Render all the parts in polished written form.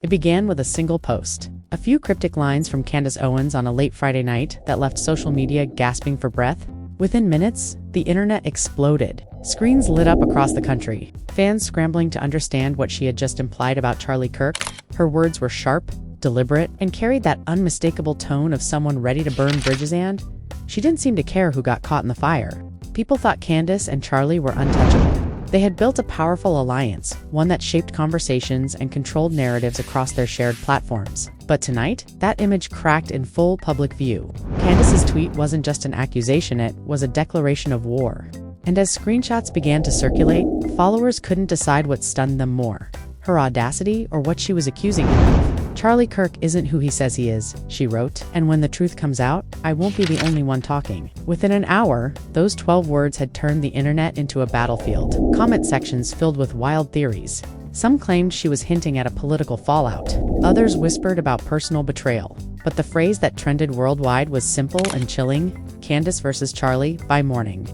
It began with a single post. A few cryptic lines from Candace Owens on a late Friday night that left social media gasping for breath. Within minutes, the internet exploded. Screens lit up across the country, fans scrambling to understand what she had just implied about Charlie Kirk. Her words were sharp, deliberate, and carried that unmistakable tone of someone ready to burn bridges, and she didn't seem to care who got caught in the fire. People thought Candace and Charlie were untouchable. They had built a powerful alliance, one that shaped conversations and controlled narratives across their shared platforms. But tonight, that image cracked in full public view. Candace's tweet wasn't just an accusation, it was a declaration of war. And as screenshots began to circulate, followers couldn't decide what stunned them more: her audacity or what she was accusing him of. "Charlie Kirk isn't who he says he is," she wrote, "and when the truth comes out, I won't be the only one talking." Within an hour, those 12 words had turned the internet into a battlefield. Comment sections filled with wild theories. Some claimed she was hinting at a political fallout. Others whispered about personal betrayal. But the phrase that trended worldwide was simple and chilling: Candace versus Charlie by morning.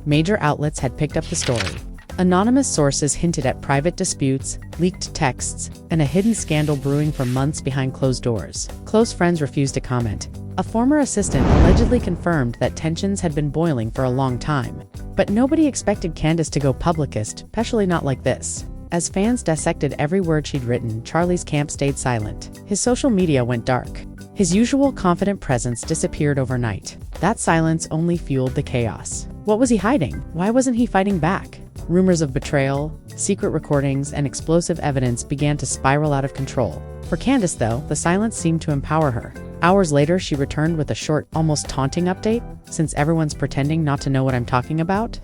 Major outlets had picked up the story. Anonymous sources hinted at private disputes, leaked texts, and a hidden scandal brewing for months behind closed doors. Close friends refused to comment. A former assistant allegedly confirmed that tensions had been boiling for a long time. But nobody expected Candace to go publicist, especially not like this. As fans dissected every word she'd written, Charlie's camp stayed silent. His social media went dark. His usual confident presence disappeared overnight. That silence only fueled the chaos. What was he hiding? Why wasn't he fighting back? Rumors of betrayal, secret recordings, and explosive evidence began to spiral out of control. For Candace, though, the silence seemed to empower her. Hours later, she returned with a short, almost taunting update: "Since everyone's pretending not to know what I'm talking about,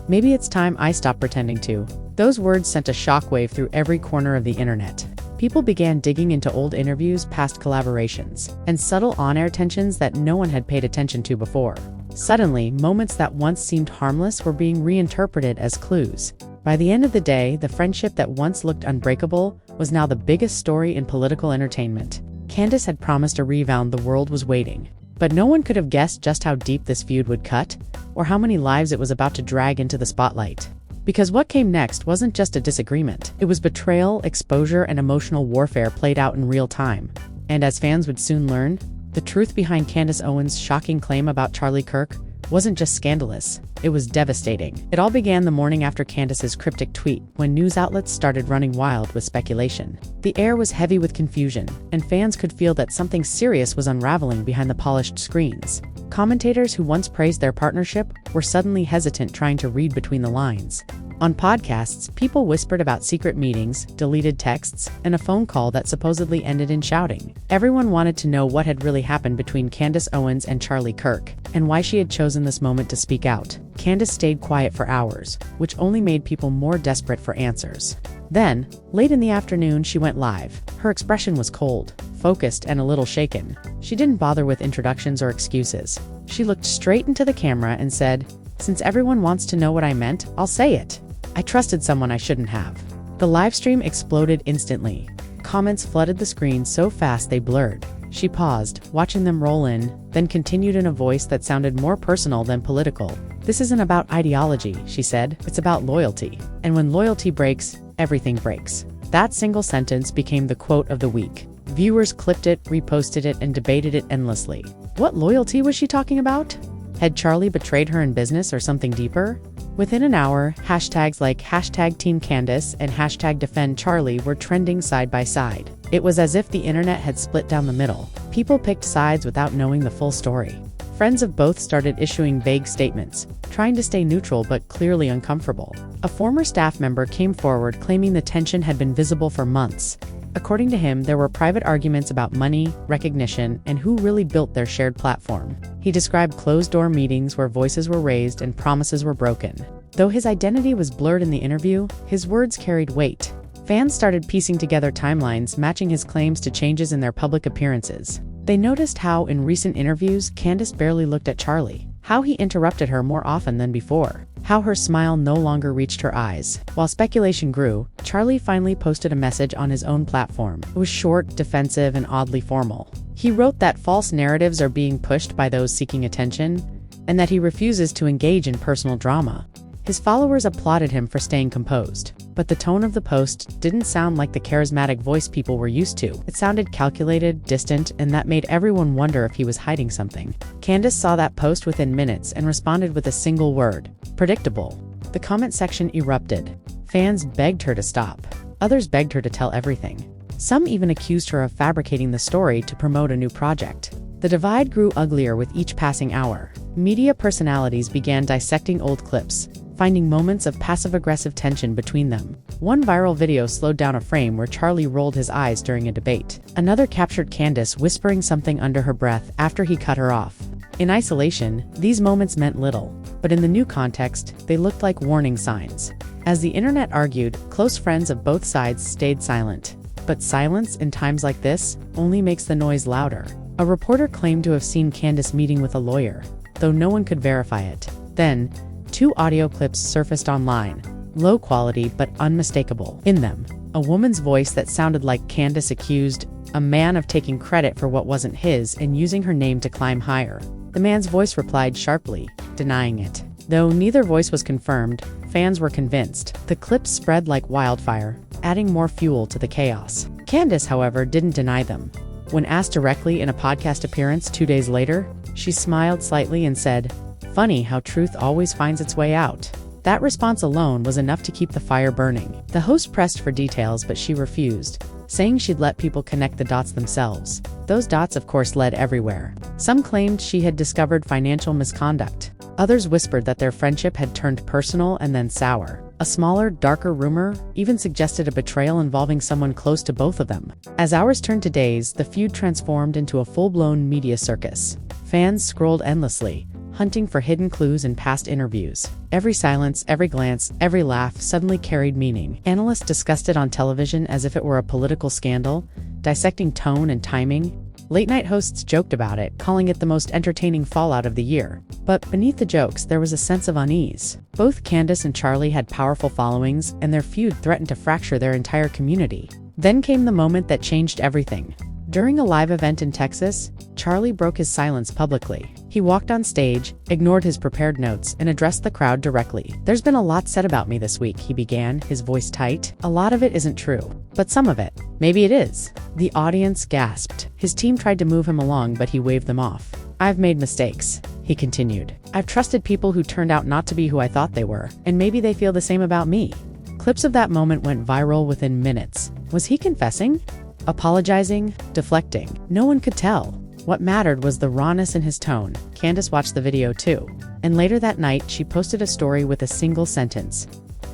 maybe it's time I stop pretending to." Those words sent a shockwave through every corner of the internet. People began digging into old interviews, past collaborations, and subtle on-air tensions that no one had paid attention to before. Suddenly, moments that once seemed harmless were being reinterpreted as clues. By the end of the day, the friendship that once looked unbreakable was now the biggest story in political entertainment. Candace had promised a rebound. The world was waiting. But no one could have guessed just how deep this feud would cut, or how many lives it was about to drag into the spotlight. Because what came next wasn't just a disagreement. It was betrayal, exposure, and emotional warfare played out in real time. And as fans would soon learn, the truth behind Candace Owens' shocking claim about Charlie Kirk wasn't just scandalous, it was devastating. It all began the morning after Candace's cryptic tweet, when news outlets started running wild with speculation. The air was heavy with confusion, and fans could feel that something serious was unraveling behind the polished screens. Commentators who once praised their partnership were suddenly hesitant, trying to read between the lines. On podcasts, people whispered about secret meetings, deleted texts, and a phone call that supposedly ended in shouting. Everyone wanted to know what had really happened between Candace Owens and Charlie Kirk, and why she had chosen this moment to speak out. Candace stayed quiet for hours, which only made people more desperate for answers. Then, late in the afternoon, she went live. Her expression was cold, focused, and a little shaken. She didn't bother with introductions or excuses. She looked straight into the camera and said, "Since everyone wants to know what I meant, I'll say it. I trusted someone I shouldn't have." The livestream exploded instantly. Comments flooded the screen so fast they blurred. She paused, watching them roll in, then continued in a voice that sounded more personal than political. "This isn't about ideology," she said. "It's about loyalty. And when loyalty breaks, everything breaks." That single sentence became the quote of the week. Viewers clipped it, reposted it, and debated it endlessly. What loyalty was she talking about? Had Charlie betrayed her in business or something deeper? Within an hour, hashtags like #TeamCandace and #DefendCharlie were trending side by side. It was as if the internet had split down the middle. People picked sides without knowing the full story. Friends of both started issuing vague statements, trying to stay neutral but clearly uncomfortable. A former staff member came forward claiming the tension had been visible for months. According to him, there were private arguments about money, recognition, and who really built their shared platform. He described closed-door meetings where voices were raised and promises were broken. Though his identity was blurred in the interview, his words carried weight. Fans started piecing together timelines matching his claims to changes in their public appearances. They noticed how, in recent interviews, Candace barely looked at Charlie, how he interrupted her more often than before, how her smile no longer reached her eyes. While speculation grew, Charlie finally posted a message on his own platform. It was short, defensive, and oddly formal. He wrote that false narratives are being pushed by those seeking attention, and that he refuses to engage in personal drama. His followers applauded him for staying composed. But the tone of the post didn't sound like the charismatic voice people were used to. It sounded calculated, distant, and that made everyone wonder if he was hiding something. Candace saw that post within minutes and responded with a single word: predictable. The comment section erupted. Fans begged her to stop. Others begged her to tell everything. Some even accused her of fabricating the story to promote a new project. The divide grew uglier with each passing hour. Media personalities began dissecting old clips, finding moments of passive-aggressive tension between them. One viral video slowed down a frame where Charlie rolled his eyes during a debate. Another captured Candace whispering something under her breath after he cut her off. In isolation, these moments meant little, but in the new context, they looked like warning signs. As the internet argued, close friends of both sides stayed silent. But silence in times like this only makes the noise louder. A reporter claimed to have seen Candace meeting with a lawyer, though no one could verify it. Then, 2 audio clips surfaced online, low quality but unmistakable. In them, a woman's voice that sounded like Candace accused a man of taking credit for what wasn't his and using her name to climb higher. The man's voice replied sharply, denying it. Though neither voice was confirmed, fans were convinced. The clips spread like wildfire, adding more fuel to the chaos. Candace, however, didn't deny them. When asked directly in a podcast appearance 2 days later, she smiled slightly and said, "Funny how truth always finds its way out." That response alone was enough to keep the fire burning. The host pressed for details, but she refused, saying she'd let people connect the dots themselves. Those dots, of course, led everywhere. Some claimed she had discovered financial misconduct. Others whispered that their friendship had turned personal and then sour. A smaller, darker rumor even suggested a betrayal involving someone close to both of them. As hours turned to days, the feud transformed into a full-blown media circus. Fans scrolled endlessly, hunting for hidden clues in past interviews. Every silence, every glance, every laugh suddenly carried meaning. Analysts discussed it on television as if it were a political scandal, dissecting tone and timing. Late-night hosts joked about it, calling it the most entertaining fallout of the year. But beneath the jokes, there was a sense of unease. Both Candace and Charlie had powerful followings, and their feud threatened to fracture their entire community. Then came the moment that changed everything. During a live event in Texas, Charlie broke his silence publicly. He walked on stage, ignored his prepared notes, and addressed the crowd directly. "There's been a lot said about me this week," he began, his voice tight. "A lot of it isn't true, but some of it, maybe it is." The audience gasped. His team tried to move him along, but he waved them off. "I've made mistakes," he continued. "I've trusted people who turned out not to be who I thought they were, and maybe they feel the same about me." Clips of that moment went viral within minutes. Was he confessing? Apologizing? Deflecting? No one could tell. What mattered was the rawness in his tone. Candace watched the video too. And later that night, she posted a story with a single sentence.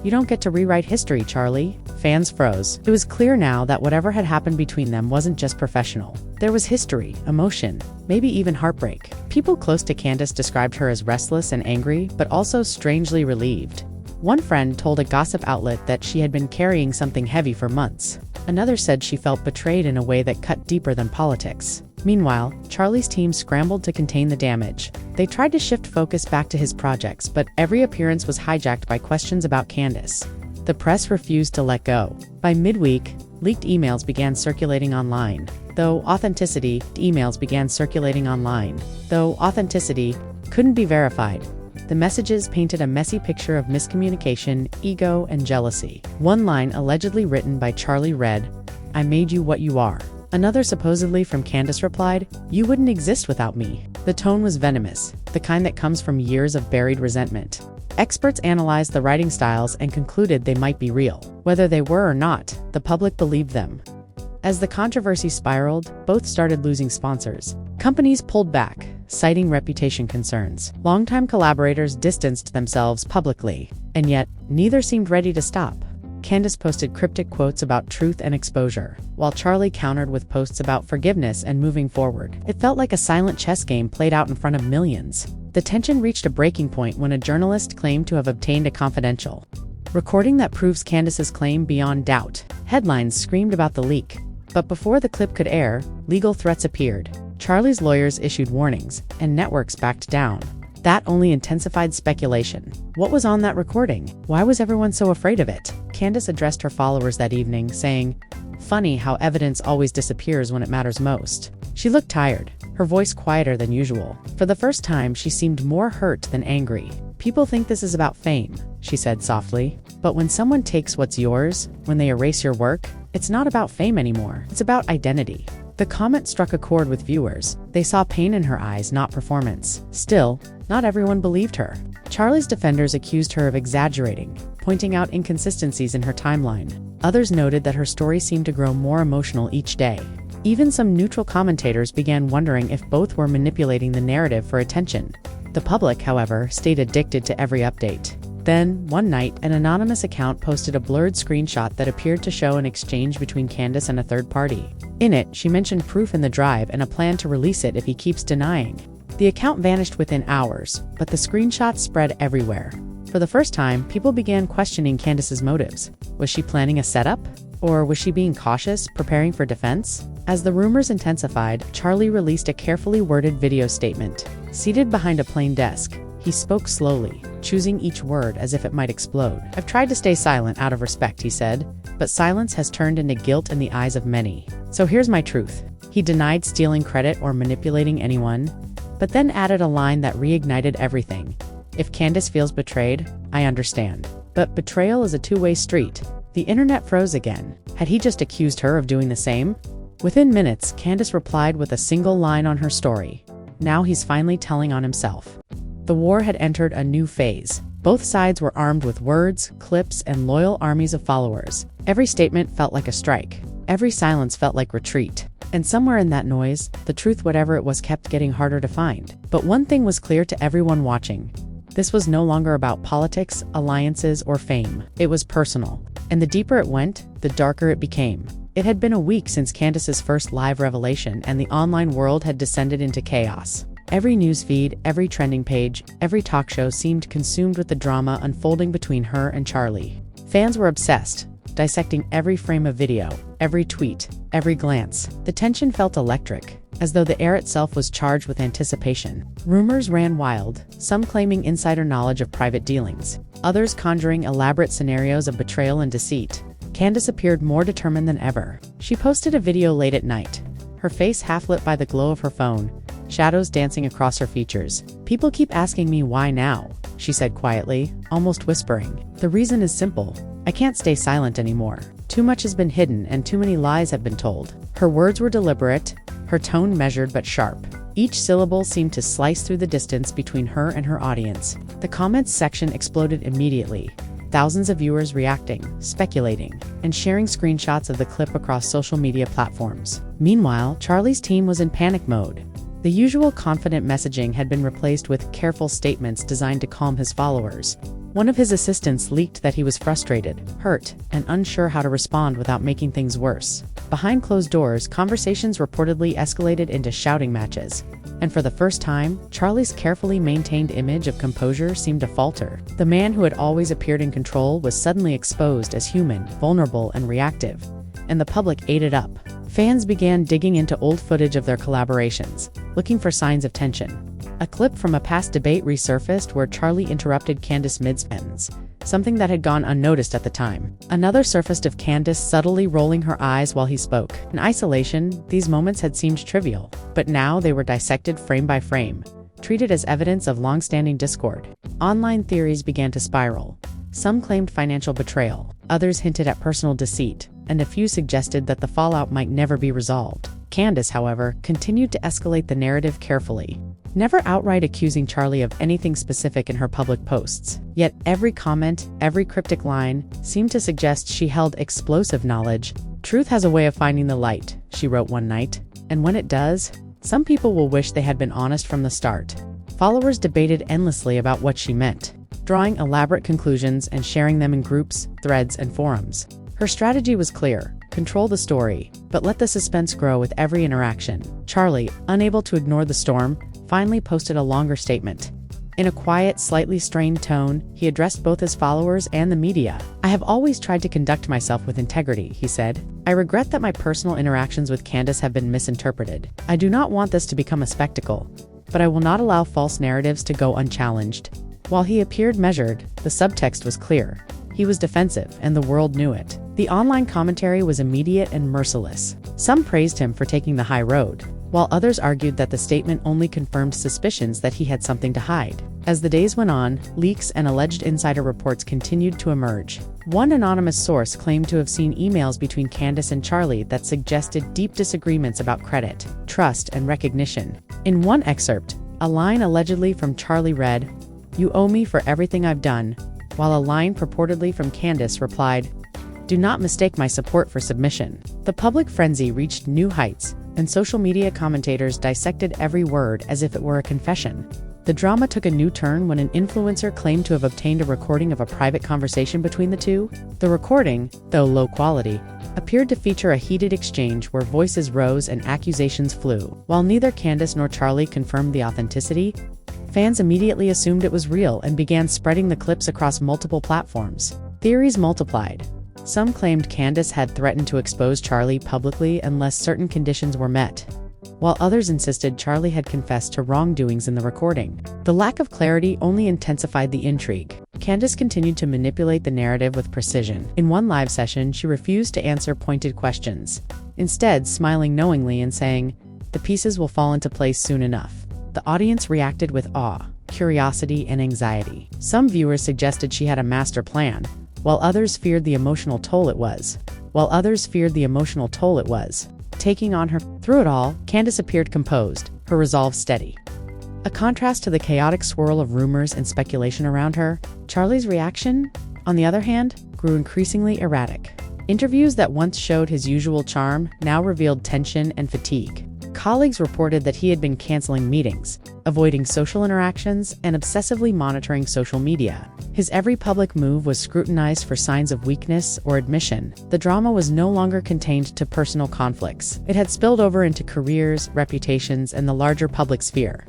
"You don't get to rewrite history, Charlie." Fans froze. It was clear now that whatever had happened between them wasn't just professional. There was history, emotion, maybe even heartbreak. People close to Candace described her as restless and angry, but also strangely relieved. One friend told a gossip outlet that she had been carrying something heavy for months. Another said she felt betrayed in a way that cut deeper than politics. Meanwhile, Charlie's team scrambled to contain the damage. They tried to shift focus back to his projects, but every appearance was hijacked by questions about Candace. The press refused to let go. By midweek, leaked emails began circulating online, though authenticity couldn't be verified. The messages painted a messy picture of miscommunication, ego, and jealousy. One line allegedly written by Charlie read, "I made you what you are." Another, supposedly from Candace, replied, "You wouldn't exist without me." The tone was venomous, the kind that comes from years of buried resentment. Experts analyzed the writing styles and concluded they might be real. Whether they were or not, the public believed them. As the controversy spiraled, both started losing sponsors. Companies pulled back, citing reputation concerns. Longtime collaborators distanced themselves publicly, and yet, neither seemed ready to stop. Candace posted cryptic quotes about truth and exposure, while Charlie countered with posts about forgiveness and moving forward. It felt like a silent chess game played out in front of millions. The tension reached a breaking point when a journalist claimed to have obtained a confidential recording that proves Candace's claim beyond doubt. Headlines screamed about the leak. But before the clip could air, legal threats appeared. Charlie's lawyers issued warnings, and networks backed down. That only intensified speculation. What was on that recording? Why was everyone so afraid of it? Candace addressed her followers that evening, saying, "Funny how evidence always disappears when it matters most." She looked tired, her voice quieter than usual. For the first time, she seemed more hurt than angry. "People think this is about fame," she said softly. "But when someone takes what's yours, when they erase your work, it's not about fame anymore. It's about identity." The comment struck a chord with viewers. They saw pain in her eyes, not performance. Still, not everyone believed her. Charli's defenders accused her of exaggerating, pointing out inconsistencies in her timeline. Others noted that her story seemed to grow more emotional each day. Even some neutral commentators began wondering if both were manipulating the narrative for attention. The public, however, stayed addicted to every update. Then, one night, an anonymous account posted a blurred screenshot that appeared to show an exchange between Candace and a third party. In it, she mentioned proof in the drive and a plan to release it if he keeps denying. The account vanished within hours, but the screenshot spread everywhere. For the first time, people began questioning Candace's motives. Was she planning a setup? Or was she being cautious, preparing for defense? As the rumors intensified, Charli released a carefully worded video statement. Seated behind a plain desk, he spoke slowly, choosing each word as if it might explode. "I've tried to stay silent out of respect," he said, "but silence has turned into guilt in the eyes of many. So here's my truth." He denied stealing credit or manipulating anyone, but then added a line that reignited everything. "If Candace feels betrayed, I understand. But betrayal is a two-way street." The internet froze again. Had he just accused her of doing the same? Within minutes, Candace replied with a single line on her story. Now he's finally telling on himself. The war had entered a new phase. Both sides were armed with words, clips, and loyal armies of followers. Every statement felt like a strike. Every silence felt like retreat. And somewhere in that noise, the truth, whatever it was, kept getting harder to find. But one thing was clear to everyone watching. This was no longer about politics, alliances, or fame. It was personal. And the deeper it went, the darker it became. It had been a week since Candace's first live revelation, and the online world had descended into chaos. Every newsfeed, every trending page, every talk show seemed consumed with the drama unfolding between her and Charli. Fans were obsessed, dissecting every frame of video, every tweet, every glance. The tension felt electric, as though the air itself was charged with anticipation. Rumors ran wild, some claiming insider knowledge of private dealings, others conjuring elaborate scenarios of betrayal and deceit. Candace appeared more determined than ever. She posted a video late at night, her face half lit by the glow of her phone, shadows dancing across her features. "People keep asking me why now," she said quietly, almost whispering. "The reason is simple. I can't stay silent anymore. Too much has been hidden and too many lies have been told." Her words were deliberate, her tone measured but sharp. Each syllable seemed to slice through the distance between her and her audience. The comments section exploded immediately. Thousands of viewers reacting, speculating, and sharing screenshots of the clip across social media platforms. Meanwhile, Charli's team was in panic mode. The usual confident messaging had been replaced with careful statements designed to calm his followers. One of his assistants leaked that he was frustrated, hurt, and unsure how to respond without making things worse. Behind closed doors, conversations reportedly escalated into shouting matches. And for the first time, Charli's carefully maintained image of composure seemed to falter. The man who had always appeared in control was suddenly exposed as human, vulnerable, and reactive. And the public ate it up. Fans began digging into old footage of their collaborations, looking for signs of tension. A clip from a past debate resurfaced where Charli interrupted Candace mid-sentence, something that had gone unnoticed at the time. Another surfaced of Candace subtly rolling her eyes while he spoke. In isolation, these moments had seemed trivial, but now they were dissected frame by frame, treated as evidence of long-standing discord. Online theories began to spiral. Some claimed financial betrayal, others hinted at personal deceit, and a few suggested that the fallout might never be resolved. Candace, however, continued to escalate the narrative carefully, never outright accusing Charli of anything specific in her public posts. Yet every comment, every cryptic line, seemed to suggest she held explosive knowledge. "Truth has a way of finding the light," she wrote one night, "and when it does, some people will wish they had been honest from the start." Followers debated endlessly about what she meant, drawing elaborate conclusions and sharing them in groups, threads, and forums. Her strategy was clear: control the story, but let the suspense grow with every interaction. Charli, unable to ignore the storm, finally posted a longer statement. In a quiet, slightly strained tone, he addressed both his followers and the media. "I have always tried to conduct myself with integrity," he said. "I regret that my personal interactions with Candace have been misinterpreted. I do not want this to become a spectacle, but I will not allow false narratives to go unchallenged." While he appeared measured, the subtext was clear. He was defensive, and the world knew it. The online commentary was immediate and merciless. Some praised him for taking the high road, while others argued that the statement only confirmed suspicions that he had something to hide. As the days went on, leaks and alleged insider reports continued to emerge. One anonymous source claimed to have seen emails between Candace and Charlie that suggested deep disagreements about credit, trust, and recognition. In one excerpt, a line allegedly from Charlie read, "You owe me for everything I've done," while a line purportedly from Candace replied, "Do not mistake my support for submission." The public frenzy reached new heights, and social media commentators dissected every word as if it were a confession. The drama took a new turn when an influencer claimed to have obtained a recording of a private conversation between the two. The recording, though low quality, appeared to feature a heated exchange where voices rose and accusations flew. While neither Candace nor Charlie confirmed the authenticity, fans immediately assumed it was real and began spreading the clips across multiple platforms. Theories multiplied. Some claimed Candace had threatened to expose Charlie publicly unless certain conditions were met, while others insisted Charlie had confessed to wrongdoings in the recording. The lack of clarity only intensified the intrigue. Candace continued to manipulate the narrative with precision. In one live session, she refused to answer pointed questions, instead smiling knowingly and saying, "The pieces will fall into place soon enough." The audience reacted with awe, curiosity, and anxiety. Some viewers suggested she had a master plan, while others feared the emotional toll it was. Taking on her. Through it all, Candace appeared composed, her resolve steady. A contrast to the chaotic swirl of rumors and speculation around her, Charlie's reaction, on the other hand, grew increasingly erratic. Interviews that once showed his usual charm now revealed tension and fatigue. Colleagues reported that he had been canceling meetings, avoiding social interactions, and obsessively monitoring social media. His every public move was scrutinized for signs of weakness or admission. The drama was no longer contained to personal conflicts. It had spilled over into careers, reputations, and the larger public sphere.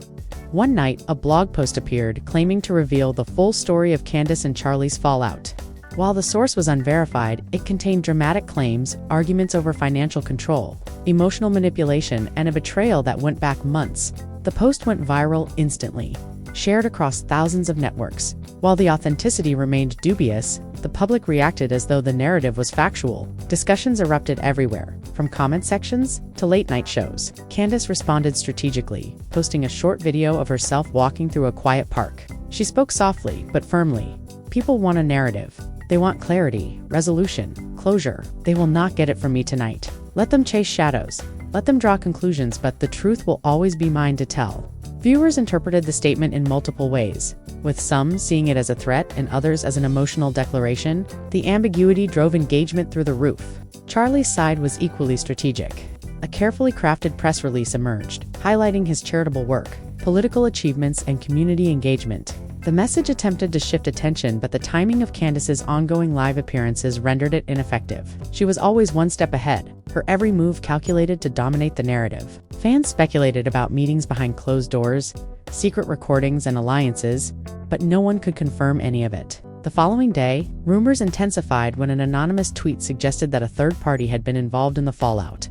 One night, a blog post appeared claiming to reveal the full story of Candace and Charlie's fallout. While the source was unverified, it contained dramatic claims, arguments over financial control, emotional manipulation, and a betrayal that went back months. The post went viral instantly, shared across thousands of networks. While the authenticity remained dubious, the public reacted as though the narrative was factual. Discussions erupted everywhere, from comment sections to late-night shows. Candace responded strategically, posting a short video of herself walking through a quiet park. She spoke softly, but firmly. "People want a narrative. They want clarity, resolution, closure. They will not get it from me tonight. Let them chase shadows. Let them draw conclusions, but the truth will always be mine to tell." Viewers interpreted the statement in multiple ways, with some seeing it as a threat and others as an emotional declaration. The ambiguity drove engagement through the roof. Charlie's side was equally strategic. A carefully crafted press release emerged, highlighting his charitable work, political achievements, and community engagement. The message attempted to shift attention, but the timing of Candace's ongoing live appearances rendered it ineffective. She was always one step ahead, her every move calculated to dominate the narrative. Fans speculated about meetings behind closed doors, secret recordings, and alliances, but no one could confirm any of it. The following day, rumors intensified when an anonymous tweet suggested that a third party had been involved in the fallout,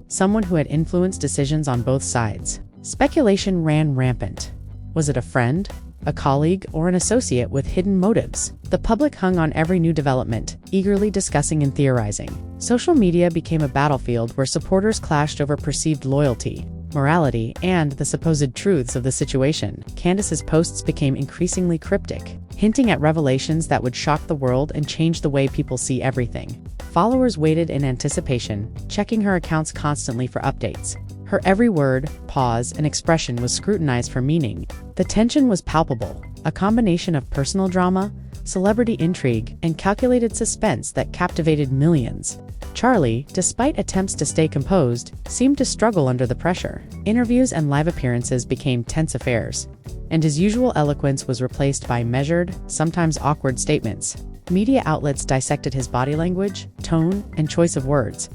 someone who had influenced decisions on both sides. Speculation ran rampant. Was it a friend, a colleague, or an associate with hidden motives? The public hung on every new development, eagerly discussing and theorizing. Social media became a battlefield where supporters clashed over perceived loyalty, morality, and the supposed truths of the situation. Candace's posts became increasingly cryptic, hinting at revelations that would shock the world and change the way people see everything. Followers waited in anticipation, checking her accounts constantly for updates. Her every word, pause, and expression was scrutinized for meaning. The tension was palpable, a combination of personal drama, celebrity intrigue, and calculated suspense that captivated millions. Charlie, despite attempts to stay composed, seemed to struggle under the pressure. Interviews and live appearances became tense affairs, and his usual eloquence was replaced by measured, sometimes awkward statements. Media outlets dissected his body language, tone, and choice of words,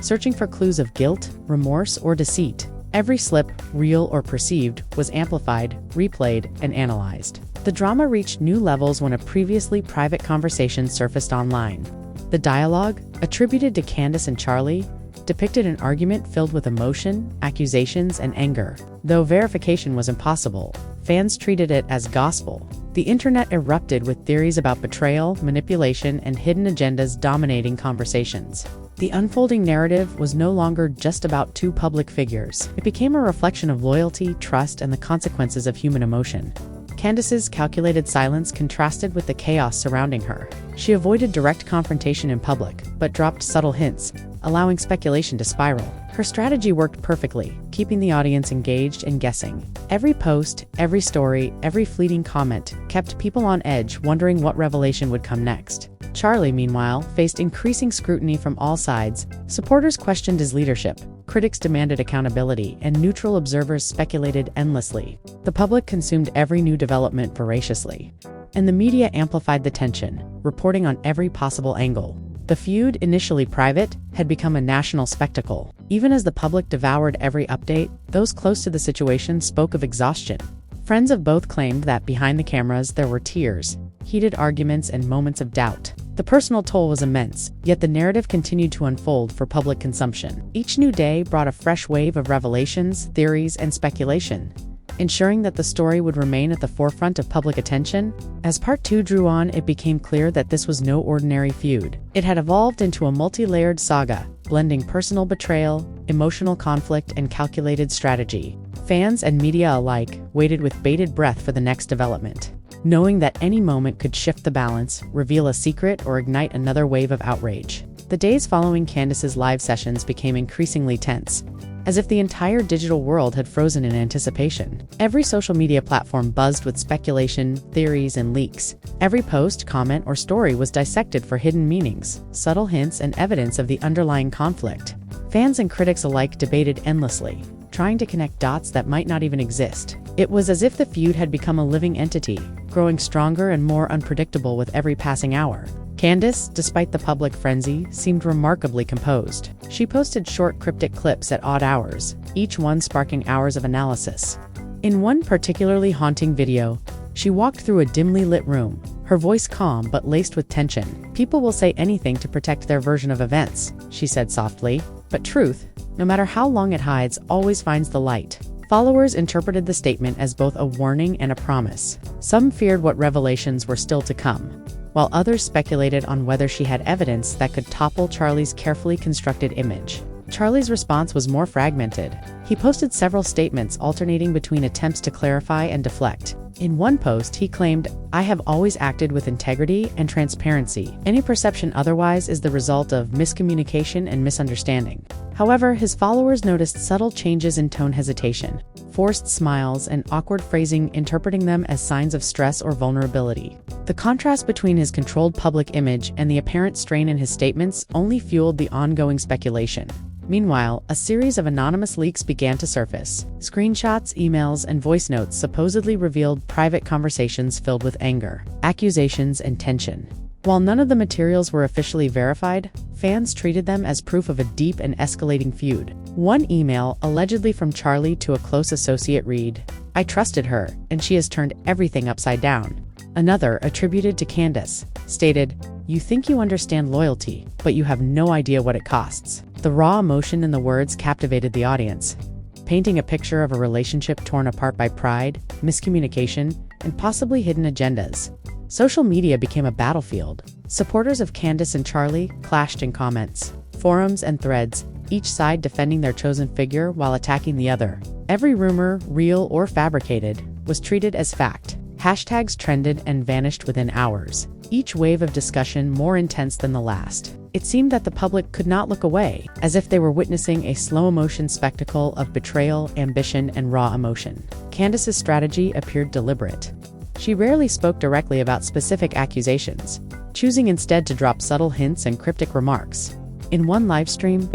searching for clues of guilt, remorse, or deceit. Every slip, real or perceived, was amplified, replayed, and analyzed. The drama reached new levels when a previously private conversation surfaced online. The dialogue, attributed to Candace and Charlie, depicted an argument filled with emotion, accusations, and anger. Though verification was impossible, fans treated it as gospel. The internet erupted with theories about betrayal, manipulation, and hidden agendas dominating conversations. The unfolding narrative was no longer just about two public figures. It became a reflection of loyalty, trust, and the consequences of human emotion. Candace's calculated silence contrasted with the chaos surrounding her. She avoided direct confrontation in public, but dropped subtle hints, allowing speculation to spiral. Her strategy worked perfectly, keeping the audience engaged and guessing. Every post, every story, every fleeting comment kept people on edge, wondering what revelation would come next. Charlie, meanwhile, faced increasing scrutiny from all sides. Supporters questioned his leadership, critics demanded accountability, and neutral observers speculated endlessly. The public consumed every new development voraciously, and the media amplified the tension, reporting on every possible angle. The feud, initially private, had become a national spectacle. Even as the public devoured every update, those close to the situation spoke of exhaustion. Friends of both claimed that behind the cameras there were tears, heated arguments, and moments of doubt. The personal toll was immense, yet the narrative continued to unfold for public consumption. Each new day brought a fresh wave of revelations, theories, and speculation, ensuring that the story would remain at the forefront of public attention. As part 2 drew on, it became clear that this was no ordinary feud. It had evolved into a multi-layered saga, blending personal betrayal, emotional conflict, and calculated strategy. Fans and media alike waited with bated breath for the next development, knowing that any moment could shift the balance, reveal a secret, or ignite another wave of outrage. The days following Candace's live sessions became increasingly tense, as if the entire digital world had frozen in anticipation. Every social media platform buzzed with speculation, theories, and leaks. Every post, comment, or story was dissected for hidden meanings, subtle hints, and evidence of the underlying conflict. Fans and critics alike debated endlessly, trying to connect dots that might not even exist. It was as if the feud had become a living entity, growing stronger and more unpredictable with every passing hour. Candace, despite the public frenzy, seemed remarkably composed. She posted short, cryptic clips at odd hours, each one sparking hours of analysis. In one particularly haunting video, she walked through a dimly lit room, her voice calm but laced with tension. "People will say anything to protect their version of events," she said softly, "but truth, no matter how long it hides, always finds the light." Followers interpreted the statement as both a warning and a promise. Some feared what revelations were still to come, while others speculated on whether she had evidence that could topple Charlie's carefully constructed image. Charlie's response was more fragmented. He posted several statements alternating between attempts to clarify and deflect. In one post, he claimed, "I have always acted with integrity and transparency. Any perception otherwise is the result of miscommunication and misunderstanding." However, his followers noticed subtle changes in tone, hesitation, forced smiles, and awkward phrasing, interpreting them as signs of stress or vulnerability. The contrast between his controlled public image and the apparent strain in his statements only fueled the ongoing speculation. Meanwhile, a series of anonymous leaks began to surface. Screenshots, emails, and voice notes supposedly revealed private conversations filled with anger, accusations, and tension. While none of the materials were officially verified, fans treated them as proof of a deep and escalating feud. One email, allegedly from Charlie to a close associate, read, "I trusted her, and she has turned everything upside down." Another, attributed to Candace, stated, "You think you understand loyalty, but you have no idea what it costs." The raw emotion in the words captivated the audience, painting a picture of a relationship torn apart by pride, miscommunication, and possibly hidden agendas. Social media became a battlefield. Supporters of Candace and Charlie clashed in comments, forums, and threads, each side defending their chosen figure while attacking the other. Every rumor, real or fabricated, was treated as fact. Hashtags trended and vanished within hours, each wave of discussion more intense than the last. It seemed that the public could not look away, as if they were witnessing a slow-motion spectacle of betrayal, ambition, and raw emotion. Candace's strategy appeared deliberate. She rarely spoke directly about specific accusations, choosing instead to drop subtle hints and cryptic remarks. In one live stream,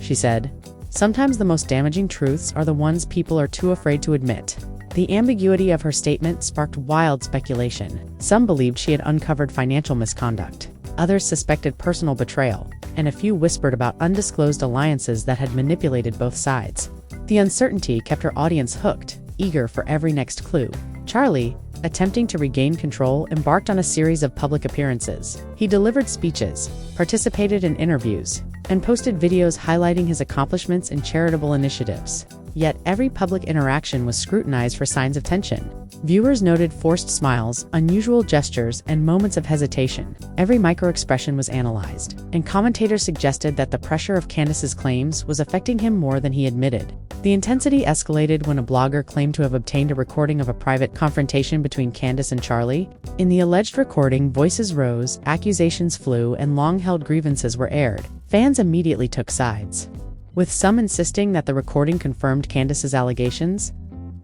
she said, "Sometimes the most damaging truths are the ones people are too afraid to admit." The ambiguity of her statement sparked wild speculation. Some believed she had uncovered financial misconduct, others suspected personal betrayal, and a few whispered about undisclosed alliances that had manipulated both sides. The uncertainty kept her audience hooked, eager for every next clue. Charlie, attempting to regain control, embarked on a series of public appearances. He delivered speeches, participated in interviews, and posted videos highlighting his accomplishments in charitable initiatives. Yet every public interaction was scrutinized for signs of tension. Viewers noted forced smiles, unusual gestures, and moments of hesitation. Every microexpression was analyzed, and commentators suggested that the pressure of Candace's claims was affecting him more than he admitted. The intensity escalated when a blogger claimed to have obtained a recording of a private confrontation between Candace and Charlie. In the alleged recording, voices rose, accusations flew, and long-held grievances were aired. Fans immediately took sides, with some insisting that the recording confirmed Candace's allegations,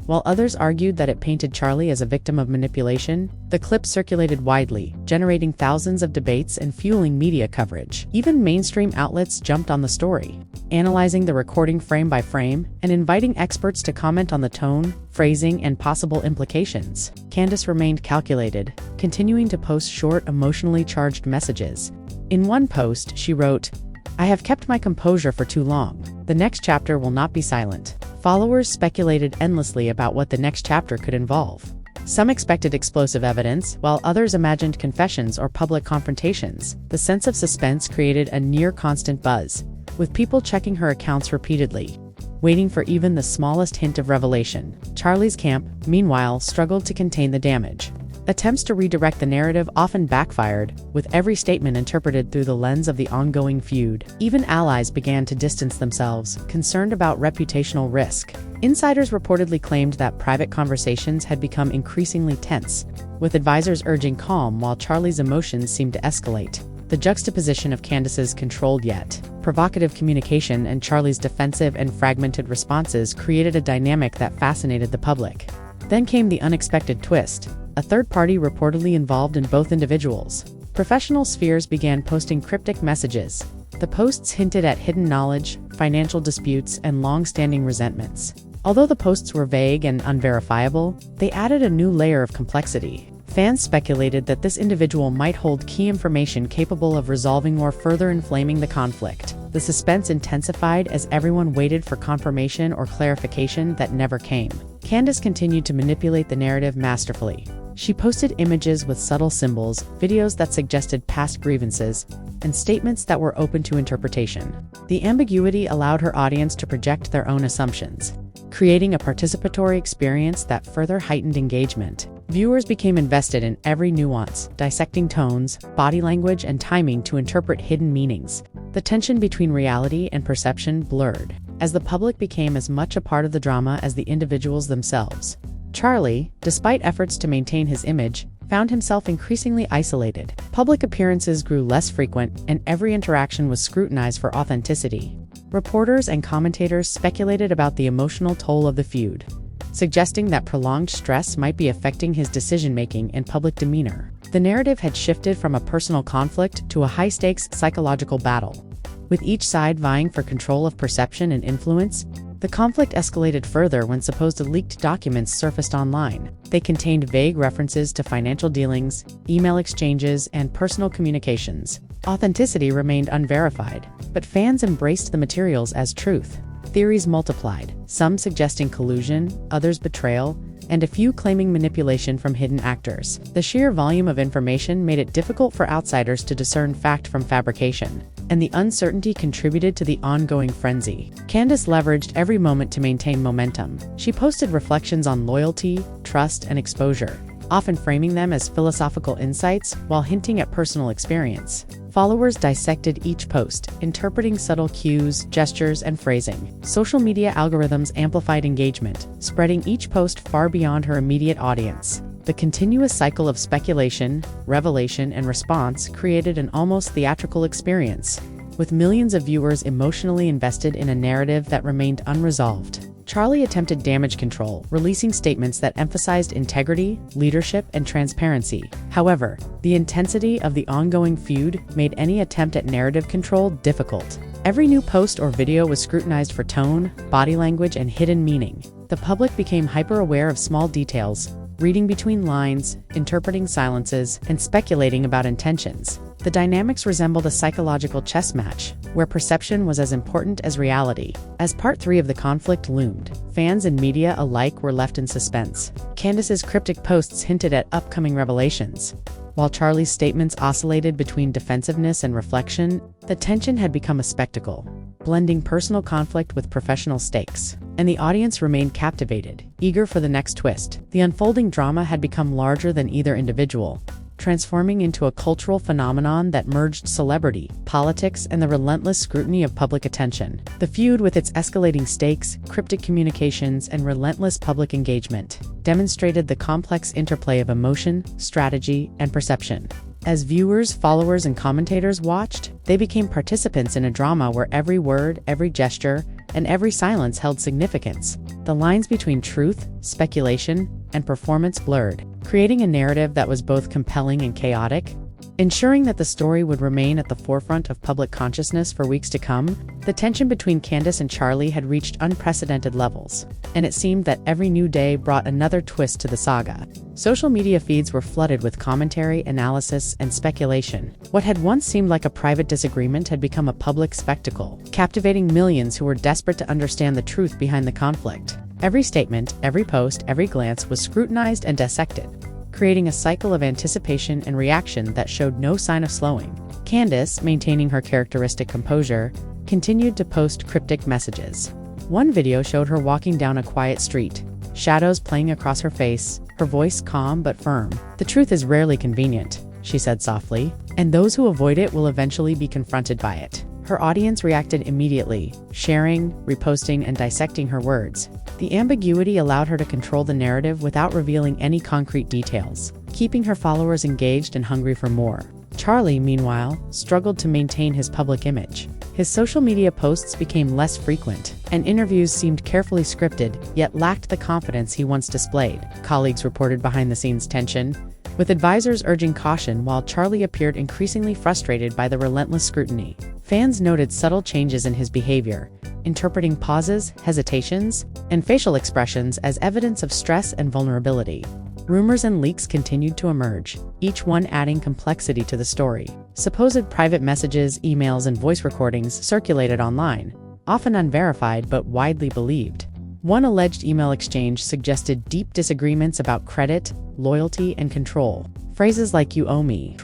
while others argued that it painted Charlie as a victim of manipulation. The clip circulated widely, generating thousands of debates and fueling media coverage. Even mainstream outlets jumped on the story, analyzing the recording frame by frame and inviting experts to comment on the tone, phrasing, and possible implications. Candace remained calculated, continuing to post short, emotionally charged messages. In one post, she wrote, "I have kept my composure for too long. The next chapter will not be silent." Followers speculated endlessly about what the next chapter could involve. Some expected explosive evidence, while others imagined confessions or public confrontations. The sense of suspense created a near-constant buzz, with people checking her accounts repeatedly, waiting for even the smallest hint of revelation. Charlie's camp, meanwhile, struggled to contain the damage. Attempts to redirect the narrative often backfired, with every statement interpreted through the lens of the ongoing feud. Even allies began to distance themselves, concerned about reputational risk. Insiders reportedly claimed that private conversations had become increasingly tense, with advisors urging calm while Charlie's emotions seemed to escalate. The juxtaposition of Candace's controlled yet provocative communication and Charlie's defensive and fragmented responses created a dynamic that fascinated the public. Then came the unexpected twist. A third party reportedly involved in both individuals. Professional spheres began posting cryptic messages. The posts hinted at hidden knowledge, financial disputes, and long-standing resentments. Although the posts were vague and unverifiable, they added a new layer of complexity. Fans speculated that this individual might hold key information capable of resolving or further inflaming the conflict. The suspense intensified as everyone waited for confirmation or clarification that never came. Candace continued to manipulate the narrative masterfully. She posted images with subtle symbols, videos that suggested past grievances, and statements that were open to interpretation. The ambiguity allowed her audience to project their own assumptions, creating a participatory experience that further heightened engagement. Viewers became invested in every nuance, dissecting tones, body language, and timing to interpret hidden meanings. The tension between reality and perception blurred, as the public became as much a part of the drama as the individuals themselves. Charlie, despite efforts to maintain his image, found himself increasingly isolated. Public appearances grew less frequent, and every interaction was scrutinized for authenticity. Reporters and commentators speculated about the emotional toll of the feud, suggesting that prolonged stress might be affecting his decision-making and public demeanor. The narrative had shifted from a personal conflict to a high-stakes psychological battle. With each side vying for control of perception and influence, the conflict escalated further when supposed leaked documents surfaced online. They contained vague references to financial dealings, email exchanges, and personal communications. Authenticity remained unverified, but fans embraced the materials as truth. Theories multiplied, some suggesting collusion, others betrayal, and a few claiming manipulation from hidden actors. The sheer volume of information made it difficult for outsiders to discern fact from fabrication, and the uncertainty contributed to the ongoing frenzy. Candace leveraged every moment to maintain momentum. She posted reflections on loyalty, trust, and exposure, often framing them as philosophical insights while hinting at personal experience. Followers dissected each post, interpreting subtle cues, gestures, and phrasing. Social media algorithms amplified engagement, spreading each post far beyond her immediate audience. The continuous cycle of speculation, revelation, and response created an almost theatrical experience, with millions of viewers emotionally invested in a narrative that remained unresolved. Charlie attempted damage control, releasing statements that emphasized integrity, leadership, and transparency. However, the intensity of the ongoing feud made any attempt at narrative control difficult. Every new post or video was scrutinized for tone, body language, and hidden meaning. The public became hyper-aware of small details, reading between lines, interpreting silences, and speculating about intentions. The dynamics resembled a psychological chess match, where perception was as important as reality. As part 3 of the conflict loomed, fans and media alike were left in suspense. Candace's cryptic posts hinted at upcoming revelations, while Charlie's statements oscillated between defensiveness and reflection. The tension had become a spectacle, blending personal conflict with professional stakes. and the audience remained captivated, eager for the next twist. The unfolding drama had become larger than either individual, transforming into a cultural phenomenon that merged celebrity, politics, and the relentless scrutiny of public attention. The feud, with its escalating stakes, cryptic communications, and relentless public engagement, demonstrated the complex interplay of emotion, strategy, and perception. As viewers, followers, and commentators watched, they became participants in a drama where every word, every gesture, and every silence held significance. The lines between truth, speculation, and performance blurred, creating a narrative that was both compelling and chaotic. Ensuring that the story would remain at the forefront of public consciousness for weeks to come, the tension between Candace and Charlie had reached unprecedented levels, and it seemed that every new day brought another twist to the saga. Social media feeds were flooded with commentary, analysis, and speculation. What had once seemed like a private disagreement had become a public spectacle, captivating millions who were desperate to understand the truth behind the conflict. Every statement, every post, every glance was scrutinized and dissected, creating a cycle of anticipation and reaction that showed no sign of slowing. Candace, maintaining her characteristic composure, continued to post cryptic messages. One video showed her walking down a quiet street, shadows playing across her face, her voice calm but firm. "The truth is rarely convenient," she said softly, "and those who avoid it will eventually be confronted by it." Her audience reacted immediately, sharing, reposting, and dissecting her words. The ambiguity allowed her to control the narrative without revealing any concrete details, keeping her followers engaged and hungry for more. Charlie, meanwhile, struggled to maintain his public image. His social media posts became less frequent, and interviews seemed carefully scripted, yet lacked the confidence he once displayed. Colleagues reported behind-the-scenes tension, with advisors urging caution, while Charlie appeared increasingly frustrated by the relentless scrutiny. Fans noted subtle changes in his behavior, interpreting pauses, hesitations, and facial expressions as evidence of stress and vulnerability. Rumors and leaks continued to emerge, each one adding complexity to the story. Supposed private messages, emails, and voice recordings circulated online, often unverified but widely believed. One alleged email exchange suggested deep disagreements about credit, loyalty, and control. Phrases like "you owe me,"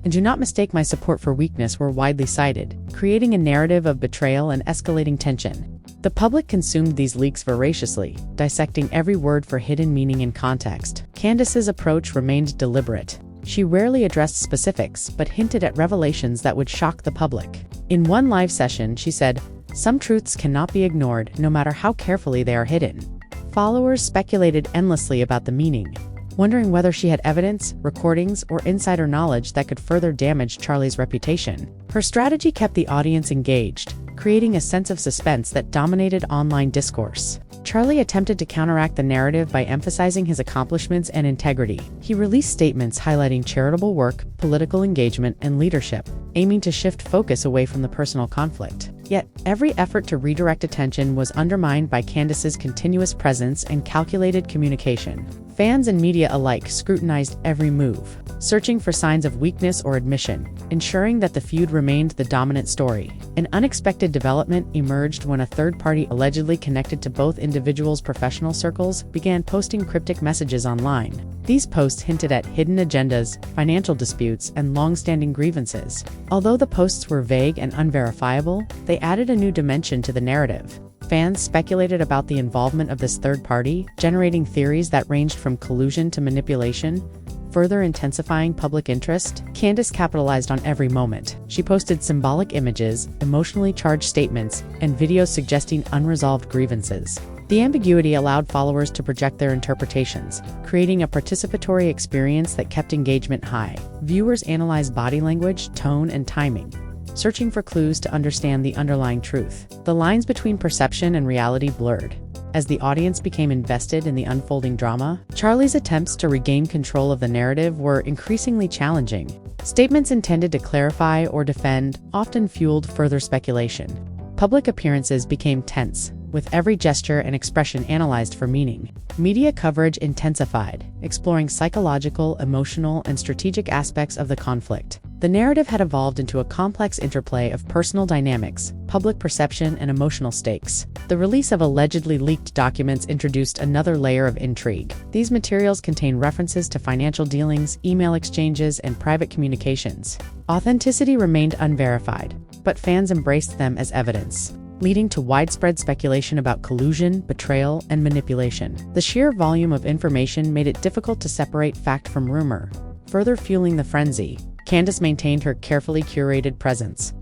and "do not mistake my support for weakness" were widely cited, creating a narrative of betrayal and escalating tension. The public consumed these leaks voraciously, dissecting every word for hidden meaning and context. Candace's approach remained deliberate. She rarely addressed specifics, but hinted at revelations that would shock the public. In one live session, she said, "Some truths cannot be ignored, no matter how carefully they are hidden." Followers speculated endlessly about the meaning, wondering whether she had evidence, recordings, or insider knowledge that could further damage Charlie's reputation. Her strategy kept the audience engaged, creating a sense of suspense that dominated online discourse. Charlie attempted to counteract the narrative by emphasizing his accomplishments and integrity. He released statements highlighting charitable work, political engagement, and leadership, aiming to shift focus away from the personal conflict. Yet, every effort to redirect attention was undermined by Candace's continuous presence and calculated communication. Fans and media alike scrutinized every move, searching for signs of weakness or admission, ensuring that the feud remained the dominant story. An unexpected development emerged when a third party allegedly connected to both individuals' professional circles began posting cryptic messages online. These posts hinted at hidden agendas, financial disputes, and long-standing grievances. Although the posts were vague and unverifiable, they added a new dimension to the narrative. Fans speculated about the involvement of this third party, generating theories that ranged from collusion to manipulation, further intensifying public interest. Candace capitalized on every moment. She posted symbolic images, emotionally charged statements, and videos suggesting unresolved grievances. The ambiguity allowed followers to project their interpretations, creating a participatory experience that kept engagement high. Viewers analyzed body language, tone, and timing, searching for clues to understand the underlying truth. The lines between perception and reality blurred. As the audience became invested in the unfolding drama, Charlie's attempts to regain control of the narrative were increasingly challenging. Statements intended to clarify or defend often fueled further speculation. Public appearances became tense, with every gesture and expression analyzed for meaning. Media coverage intensified, exploring psychological, emotional, and strategic aspects of the conflict. The narrative had evolved into a complex interplay of personal dynamics, public perception, and emotional stakes. The release of allegedly leaked documents introduced another layer of intrigue. These materials contain references to financial dealings, email exchanges, and private communications. Authenticity remained unverified, but fans embraced them as evidence. leading to widespread speculation about collusion, betrayal, and manipulation. The sheer volume of information made it difficult to separate fact from rumor, further fueling the frenzy. Candace maintained her carefully curated presence,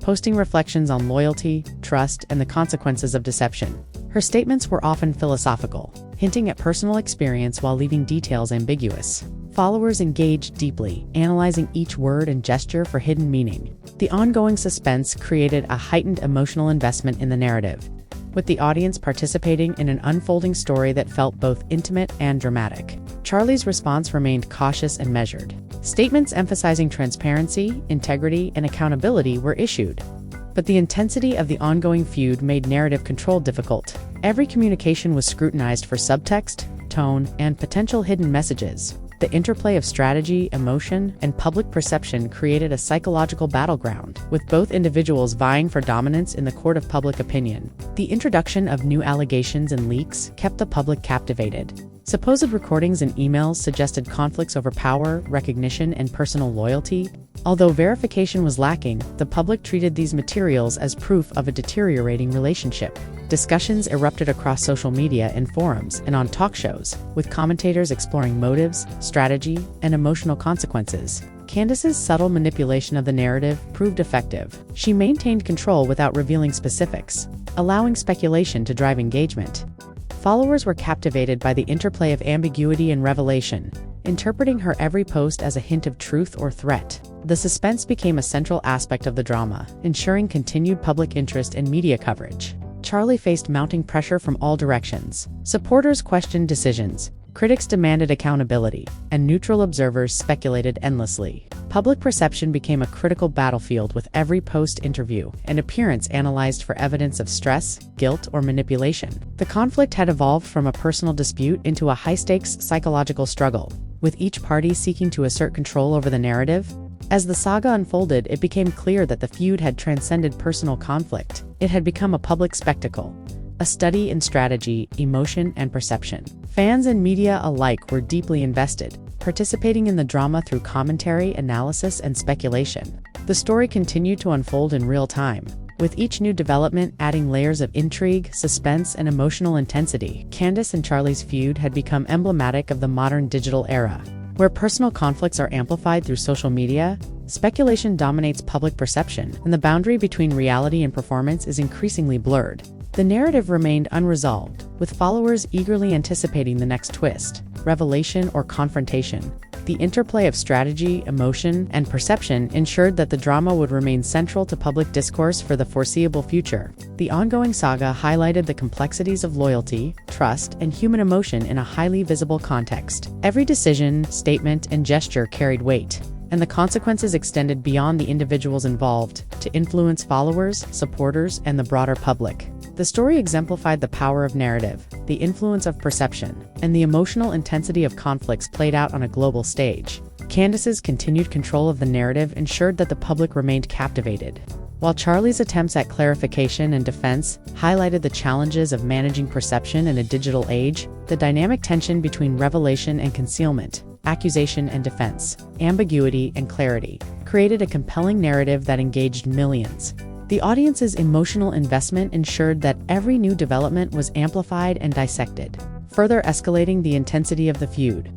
posting reflections on loyalty, trust, and the consequences of deception. Her statements were often philosophical, hinting at personal experience while leaving details ambiguous. Followers engaged deeply, analyzing each word and gesture for hidden meaning. The ongoing suspense created a heightened emotional investment in the narrative, with the audience participating in an unfolding story that felt both intimate and dramatic. Charlie's response remained cautious and measured. Statements emphasizing transparency, integrity, and accountability were issued, but the intensity of the ongoing feud made narrative control difficult. Every communication was scrutinized for subtext, tone, and potential hidden messages. The interplay of strategy, emotion, and public perception created a psychological battleground, with both individuals vying for dominance in the court of public opinion. The introduction of new allegations and leaks kept the public captivated. Supposed recordings and emails suggested conflicts over power, recognition, and personal loyalty. Although verification was lacking, the public treated these materials as proof of a deteriorating relationship. Discussions erupted across social media and forums and on talk shows, with commentators exploring motives, strategy, and emotional consequences. Candace's subtle manipulation of the narrative proved effective. She maintained control without revealing specifics, allowing speculation to drive engagement. Followers were captivated by the interplay of ambiguity and revelation, interpreting her every post as a hint of truth or threat. The suspense became a central aspect of the drama, ensuring continued public interest and media coverage. Charlie faced mounting pressure from all directions. Supporters questioned decisions, critics demanded accountability, and neutral observers speculated endlessly. Public perception became a critical battlefield, with every post-interview and appearance analyzed for evidence of stress, guilt, or manipulation. The conflict had evolved from a personal dispute into a high-stakes psychological struggle, with each party seeking to assert control over the narrative. As the saga unfolded, it became clear that the feud had transcended personal conflict. It had become a public spectacle, a study in strategy, emotion, and perception. Fans and media alike were deeply invested, participating in the drama through commentary, analysis, and speculation. The story continued to unfold in real time, with each new development adding layers of intrigue, suspense, and emotional intensity. Candace and Charlie's feud had become emblematic of the modern digital era, where personal conflicts are amplified through social media. Speculation dominates public perception, and the boundary between reality and performance is increasingly blurred. The narrative remained unresolved, with followers eagerly anticipating the next twist, revelation, or confrontation. The interplay of strategy, emotion, and perception ensured that the drama would remain central to public discourse for the foreseeable future. The ongoing saga highlighted the complexities of loyalty, trust, and human emotion in a highly visible context. Every decision, statement, and gesture carried weight, and the consequences extended beyond the individuals involved to influence followers, supporters, and the broader public. The story exemplified the power of narrative, the influence of perception, and the emotional intensity of conflicts played out on a global stage. Candace's continued control of the narrative ensured that the public remained captivated, while Charlie's attempts at clarification and defense highlighted the challenges of managing perception in a digital age. The dynamic tension between revelation and concealment, accusation and defense, ambiguity and clarity, created a compelling narrative that engaged millions. The audience's emotional investment ensured that every new development was amplified and dissected, further escalating the intensity of the feud.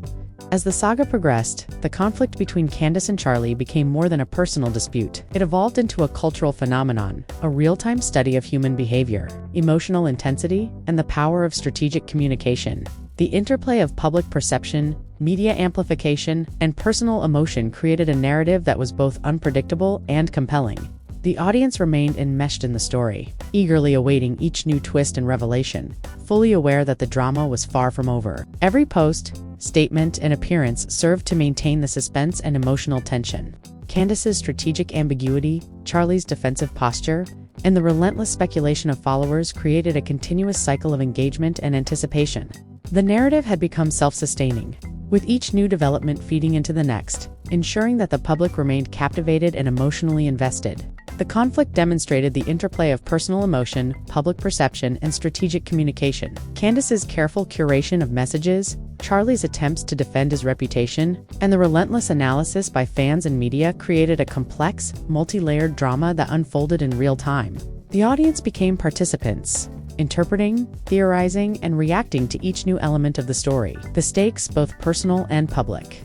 As the saga progressed, the conflict between Candace and Charlie became more than a personal dispute. It evolved into a cultural phenomenon, a real-time study of human behavior, emotional intensity, and the power of strategic communication. The interplay of public perception, media amplification, and personal emotion created a narrative that was both unpredictable and compelling. The audience remained enmeshed in the story, eagerly awaiting each new twist and revelation, fully aware that the drama was far from over. Every post, statement, and appearance served to maintain the suspense and emotional tension. Candace's strategic ambiguity, Charlie's defensive posture, and the relentless speculation of followers created a continuous cycle of engagement and anticipation. The narrative had become self-sustaining, with each new development feeding into the next, ensuring that the public remained captivated and emotionally invested. The conflict demonstrated the interplay of personal emotion, public perception, and strategic communication. Candace's careful curation of messages, Charlie's attempts to defend his reputation, and the relentless analysis by fans and media created a complex, multi-layered drama that unfolded in real time. The audience became participants, interpreting, theorizing, and reacting to each new element of the story. The stakes, both personal and public,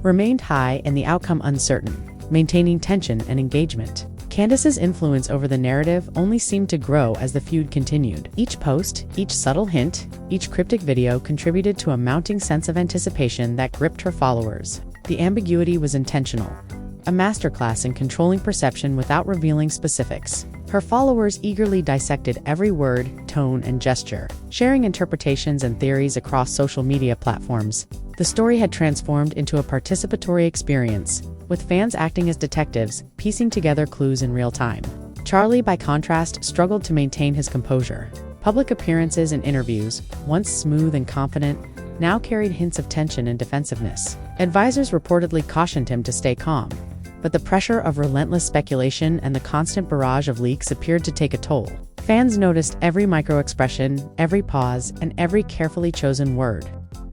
remained high and the outcome uncertain, maintaining tension and engagement. Candace's influence over the narrative only seemed to grow as the feud continued. Each post, each subtle hint, each cryptic video contributed to a mounting sense of anticipation that gripped her followers. The ambiguity was intentional, a masterclass in controlling perception without revealing specifics. Her followers eagerly dissected every word, tone, and gesture, sharing interpretations and theories across social media platforms. The story had transformed into a participatory experience, with fans acting as detectives, piecing together clues in real time. Charlie, by contrast, struggled to maintain his composure. Public appearances and interviews, once smooth and confident, now carried hints of tension and defensiveness. Advisors reportedly cautioned him to stay calm, but the pressure of relentless speculation and the constant barrage of leaks appeared to take a toll. Fans noticed every micro-expression, every pause, and every carefully chosen word,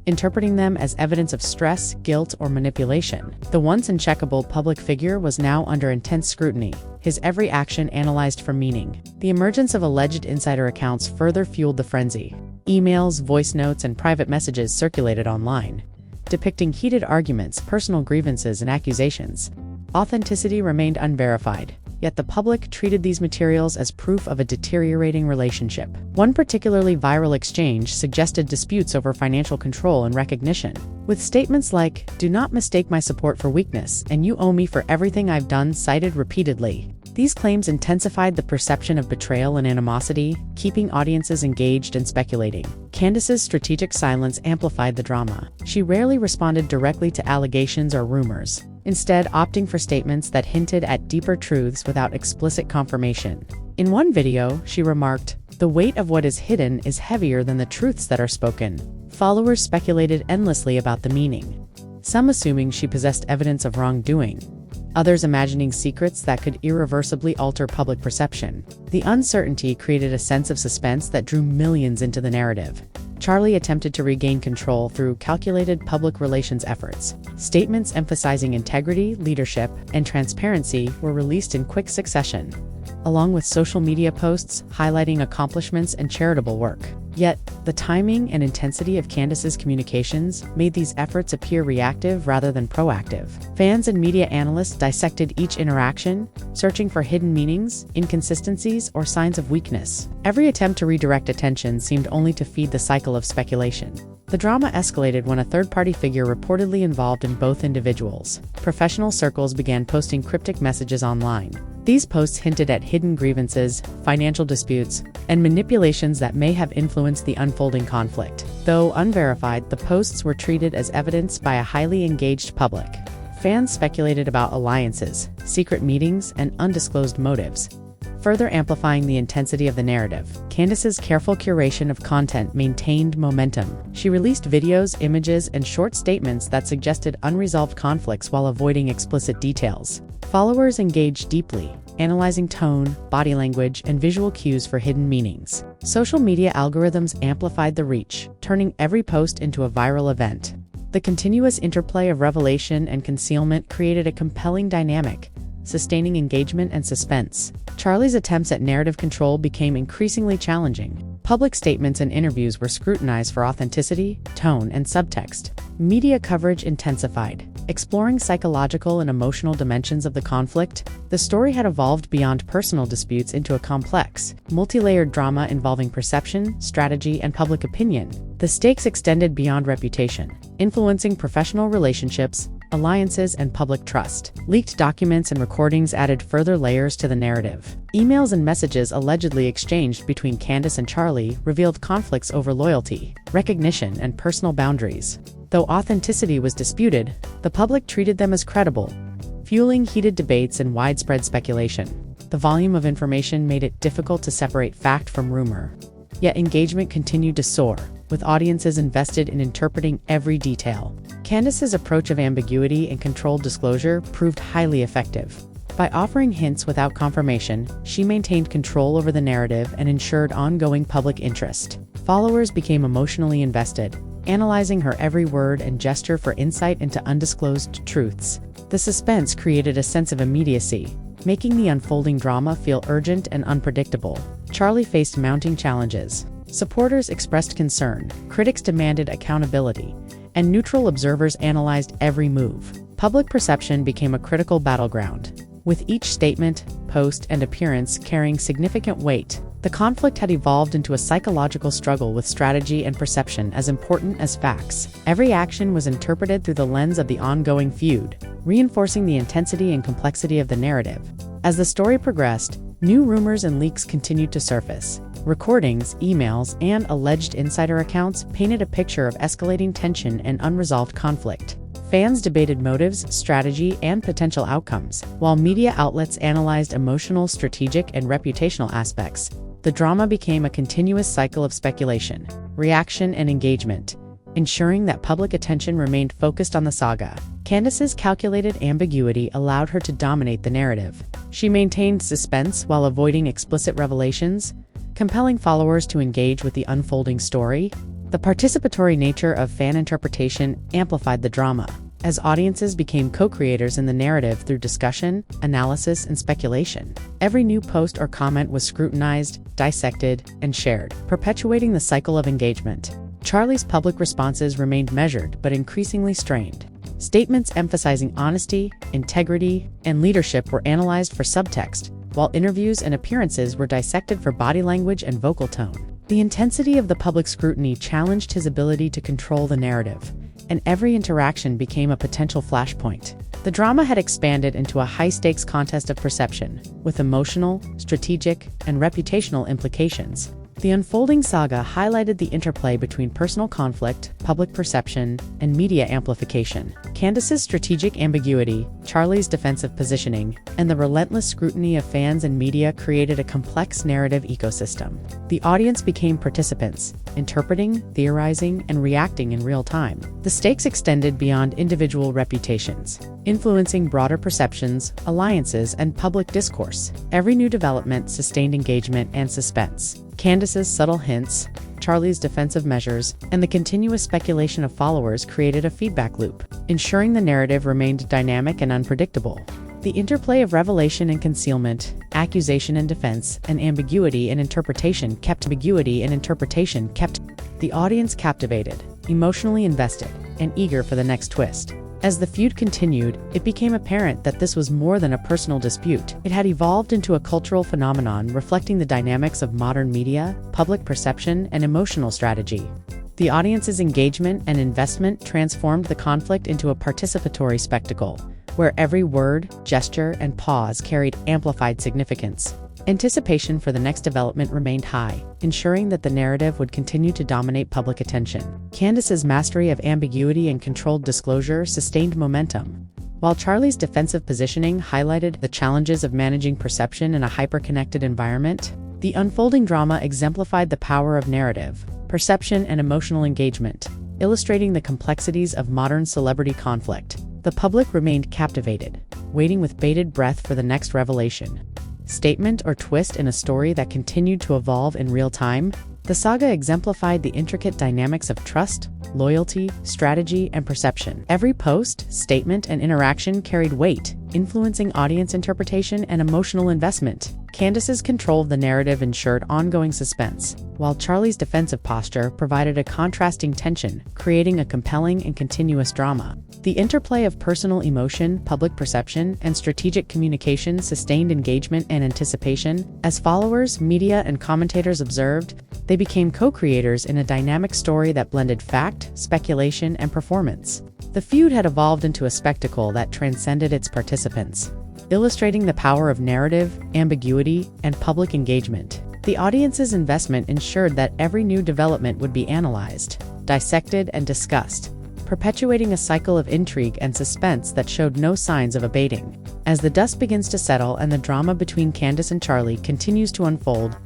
interpreting them as evidence of stress, guilt, or manipulation. The once uncheckable public figure was now under intense scrutiny, his every action analyzed for meaning. The emergence of alleged insider accounts further fueled the frenzy. Emails, voice notes, and private messages circulated online, depicting heated arguments, personal grievances, and accusations. Authenticity remained unverified, yet the public treated these materials as proof of a deteriorating relationship. One particularly viral exchange suggested disputes over financial control and recognition, with statements like, "Do not mistake my support for weakness, and you owe me for everything I've done," cited repeatedly. These claims intensified the perception of betrayal and animosity, keeping audiences engaged and speculating. Candace's strategic silence amplified the drama. She rarely responded directly to allegations or rumors, instead opting for statements that hinted at deeper truths without explicit confirmation. In one video, she remarked, "The weight of what is hidden is heavier than the truths that are spoken." Followers speculated endlessly about the meaning, some assuming she possessed evidence of wrongdoing, others imagining secrets that could irreversibly alter public perception. The uncertainty created a sense of suspense that drew millions into the narrative. Charlie attempted to regain control through calculated public relations efforts. Statements emphasizing integrity, leadership, and transparency were released in quick succession, along with social media posts highlighting accomplishments and charitable work. Yet, the timing and intensity of Candace's communications made these efforts appear reactive rather than proactive. Fans and media analysts dissected each interaction, searching for hidden meanings, inconsistencies, or signs of weakness. Every attempt to redirect attention seemed only to feed the cycle of speculation. The drama escalated when a third-party figure reportedly involved in both individuals. Professional circles began posting cryptic messages online. These posts hinted at hidden grievances, financial disputes, and manipulations that may have influenced the unfolding conflict. Though unverified, the posts were treated as evidence by a highly engaged public. Fans speculated about alliances, secret meetings, and undisclosed motives, further amplifying the intensity of the narrative. Candace's careful curation of content maintained momentum. She released videos, images, and short statements that suggested unresolved conflicts while avoiding explicit details. Followers engaged deeply, analyzing tone, body language, and visual cues for hidden meanings. Social media algorithms amplified the reach, turning every post into a viral event. The continuous interplay of revelation and concealment created a compelling dynamic, sustaining engagement and suspense. Charlie's attempts at narrative control became increasingly challenging. Public statements and interviews were scrutinized for authenticity, tone, and subtext. Media coverage intensified, exploring psychological and emotional dimensions of the conflict. The story had evolved beyond personal disputes into a complex, multi-layered drama involving perception, strategy, and public opinion. The stakes extended beyond reputation, influencing professional relationships, alliances, and public trust. Leaked documents and recordings added further layers to the narrative. Emails and messages allegedly exchanged between Candace and Charlie revealed conflicts over loyalty, recognition, and personal boundaries. Though authenticity was disputed, the public treated them as credible, fueling heated debates and widespread speculation. The volume of information made it difficult to separate fact from rumor. Yet engagement continued to soar, with audiences invested in interpreting every detail. Candace's approach of ambiguity and controlled disclosure proved highly effective. By offering hints without confirmation, she maintained control over the narrative and ensured ongoing public interest. Followers became emotionally invested, analyzing her every word and gesture for insight into undisclosed truths. The suspense created a sense of immediacy, making the unfolding drama feel urgent and unpredictable. Charlie faced mounting challenges. Supporters expressed concern, critics demanded accountability, and neutral observers analyzed every move. Public perception became a critical battleground, with each statement, post, and appearance carrying significant weight. The conflict had evolved into a psychological struggle with strategy and perception as important as facts. Every action was interpreted through the lens of the ongoing feud, reinforcing the intensity and complexity of the narrative. As the story progressed, new rumors and leaks continued to surface. Recordings, emails, and alleged insider accounts painted a picture of escalating tension and unresolved conflict. Fans debated motives, strategy, and potential outcomes, while media outlets analyzed emotional, strategic, and reputational aspects. The drama became a continuous cycle of speculation, reaction, and engagement, ensuring that public attention remained focused on the saga. Candace's calculated ambiguity allowed her to dominate the narrative. She maintained suspense while avoiding explicit revelations, compelling followers to engage with the unfolding story. The participatory nature of fan interpretation amplified the drama, as audiences became co-creators in the narrative through discussion, analysis, and speculation. Every new post or comment was scrutinized, dissected, and shared, perpetuating the cycle of engagement. Charlie's public responses remained measured but increasingly strained. Statements emphasizing honesty, integrity, and leadership were analyzed for subtext, while interviews and appearances were dissected for body language and vocal tone. The intensity of the public scrutiny challenged his ability to control the narrative, and every interaction became a potential flashpoint. The drama had expanded into a high-stakes contest of perception, with emotional, strategic, and reputational implications. The unfolding saga highlighted the interplay between personal conflict, public perception, and media amplification. Candace's strategic ambiguity, Charlie's defensive positioning, and the relentless scrutiny of fans and media created a complex narrative ecosystem. The audience became participants, interpreting, theorizing, and reacting in real time. The stakes extended beyond individual reputations, influencing broader perceptions, alliances, and public discourse. Every new development sustained engagement and suspense. Candace's subtle hints, Charlie's defensive measures, and the continuous speculation of followers created a feedback loop, ensuring the narrative remained dynamic and unpredictable. The interplay of revelation and concealment, accusation and defense, and ambiguity and interpretation kept the audience captivated, emotionally invested, and eager for the next twist. As the feud continued, it became apparent that this was more than a personal dispute. It had evolved into a cultural phenomenon reflecting the dynamics of modern media, public perception, and emotional strategy. The audience's engagement and investment transformed the conflict into a participatory spectacle, where every word, gesture, and pause carried amplified significance. Anticipation for the next development remained high, ensuring that the narrative would continue to dominate public attention. Candace's mastery of ambiguity and controlled disclosure sustained momentum, while Charlie's defensive positioning highlighted the challenges of managing perception in a hyper-connected environment. The unfolding drama exemplified the power of narrative, perception, and emotional engagement, illustrating the complexities of modern celebrity conflict. The public remained captivated, waiting with bated breath for the next revelation, statement, or twist in a story that continued to evolve in real time. The saga exemplified the intricate dynamics of trust, loyalty, strategy, and perception. Every post, statement, and interaction carried weight, influencing audience interpretation and emotional investment. Candace's control of the narrative ensured ongoing suspense, while Charlie's defensive posture provided a contrasting tension, creating a compelling and continuous drama. The interplay of personal emotion, public perception, and strategic communication sustained engagement and anticipation. As followers, media, and commentators observed, they became co-creators in a dynamic story that blended fact, speculation, and performance. The feud had evolved into a spectacle that transcended its participants, illustrating the power of narrative, ambiguity, and public engagement. The audience's investment ensured that every new development would be analyzed, dissected, and discussed, perpetuating a cycle of intrigue and suspense that showed no signs of abating. As the dust begins to settle and the drama between Candace and Charlie continues to unfold,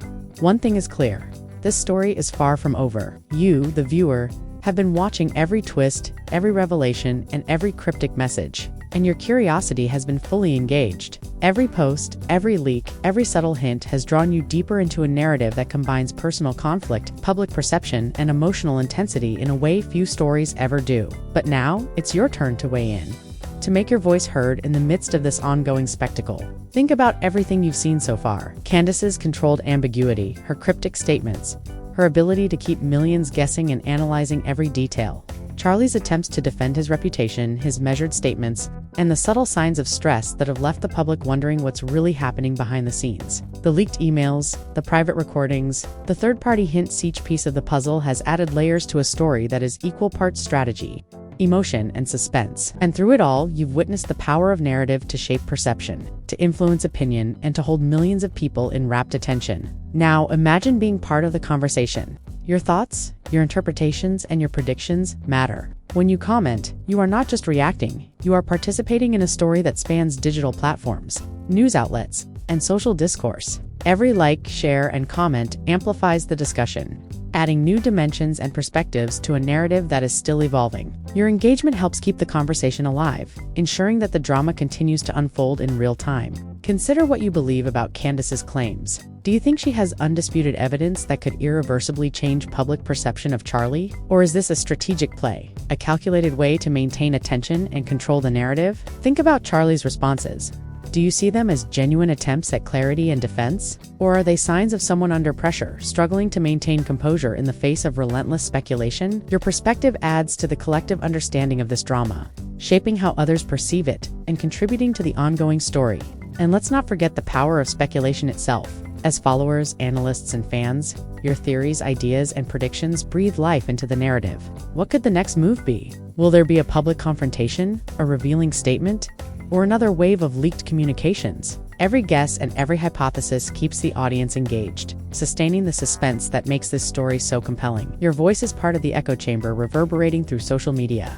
one thing is clear: this story is far from over. You, the viewer, have been watching every twist, every revelation, and every cryptic message, and your curiosity has been fully engaged. Every post, every leak, every subtle hint has drawn you deeper into a narrative that combines personal conflict, public perception, and emotional intensity in a way few stories ever do. But now, it's your turn to weigh in. to make your voice heard in the midst of this ongoing spectacle. Think about everything you've seen so far. Candace's controlled ambiguity, her cryptic statements, her ability to keep millions guessing and analyzing every detail. Charlie's attempts to defend his reputation, his measured statements, and the subtle signs of stress that have left the public wondering what's really happening behind the scenes. The leaked emails, the private recordings, the third-party hints, each piece of the puzzle has added layers to a story that is equal parts strategy, emotion, and suspense. And through it all, you've witnessed the power of narrative to shape perception, to influence opinion, and to hold millions of people in rapt attention. Now, imagine being part of the conversation. Your thoughts, your interpretations, and your predictions matter. When you comment, you are not just reacting, you are participating in a story that spans digital platforms, news outlets, and social discourse. Every like, share, and comment amplifies the discussion, adding new dimensions and perspectives to a narrative that is still evolving. Your engagement helps keep the conversation alive, ensuring that the drama continues to unfold in real time. Consider what you believe about Candace's claims. Do you think she has undisputed evidence that could irreversibly change public perception of Charlie? Or is this a strategic play, a calculated way to maintain attention and control the narrative? Think about Charlie's responses. Do you see them as genuine attempts at clarity and defense? Or are they signs of someone under pressure, struggling to maintain composure in the face of relentless speculation? Your perspective adds to the collective understanding of this drama, shaping how others perceive it and contributing to the ongoing story. And let's not forget the power of speculation itself. As followers, analysts, and fans, your theories, ideas, and predictions breathe life into the narrative. What could the next move be? Will there be a public confrontation, a revealing statement, or another wave of leaked communications? Every guess and every hypothesis keeps the audience engaged, sustaining the suspense that makes this story so compelling. Your voice is part of the echo chamber, reverberating through social media,